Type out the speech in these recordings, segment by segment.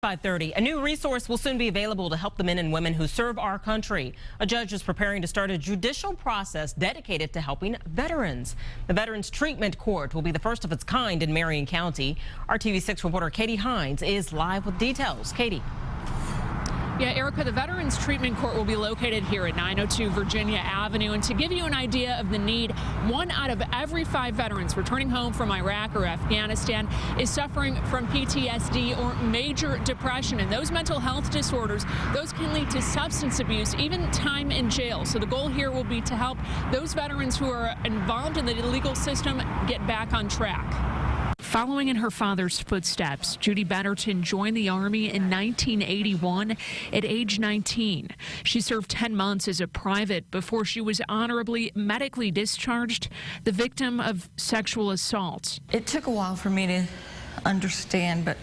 5:30. A new resource will soon be available to help the men and women who serve our country. A judge is preparing to start a judicial process dedicated to helping veterans. The Veterans Treatment Court will be the first of its kind in Marion County. Our TV6 reporter Katie Hines is live with details. Katie. Yeah, Erica, the Veterans Treatment Court will be located here at 902 Virginia Avenue. And to give you an idea of the need, 1 out of every 5 veterans returning home from Iraq or Afghanistan is suffering from PTSD or major depression. And those mental health disorders, those can lead to substance abuse, even time in jail. So the goal here will be to help those veterans who are involved in the legal system get back on track. Following in her father's footsteps, Judy Betterton joined the Army in 1981 at age 19. She served 10 months as a private before she was honorably medically discharged, the victim of sexual assault. It took a while for me to understand, but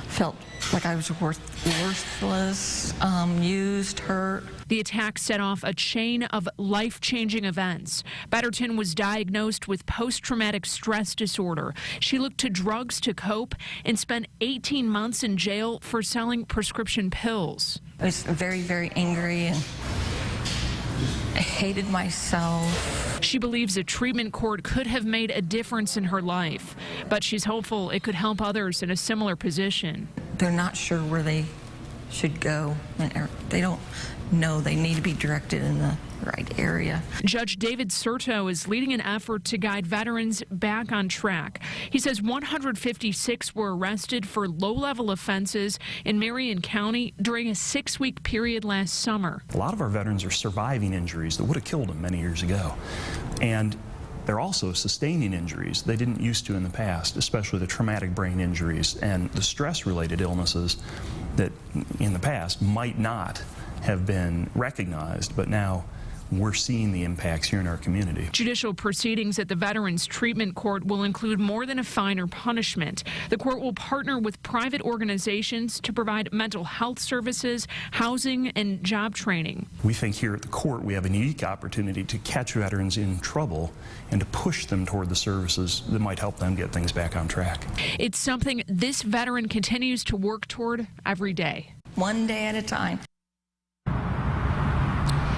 felt like I was worthless, used, hurt. The attack set off a chain of life-changing events. Betterton was diagnosed with post-traumatic stress disorder. She looked to drugs to cope and spent 18 months in jail for selling prescription pills. I was very, very angry and I hated myself. She believes a treatment court could have made a difference in her life, but she's hopeful it could help others in a similar position. They're not sure where they should go. They don't know they need to be directed in the right area. Judge David Serto is leading an effort to guide veterans back on track. He says 156 were arrested for low-level offenses in Marion County during a 6-week period last summer. A lot of our veterans are surviving injuries that would have killed them many years ago. And they're also sustaining injuries they didn't used to in the past, especially the traumatic brain injuries and the stress-related illnesses that in the past might not have been recognized, but now we're seeing the impacts here in our community. Judicial proceedings at the Veterans Treatment Court will include more than a fine or punishment. The court will partner with private organizations to provide mental health services, housing, and job training. We think here at the court we have a unique opportunity to catch veterans in trouble and to push them toward the services that might help them get things back on track. It's something this veteran continues to work toward every day. One day at a time.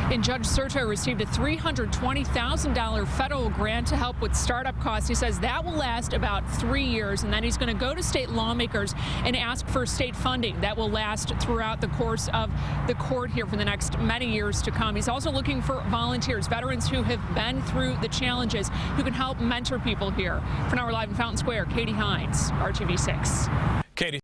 And Judge Serto received a $320,000 federal grant to help with startup costs. He says that will last about 3 years, and then he's going to go to state lawmakers and ask for state funding that will last throughout the course of the court here for the next many years to come. He's also looking for volunteers, veterans who have been through the challenges, who can help mentor people here. For now, we're live in Fountain Square. Katie Hines, RTV6.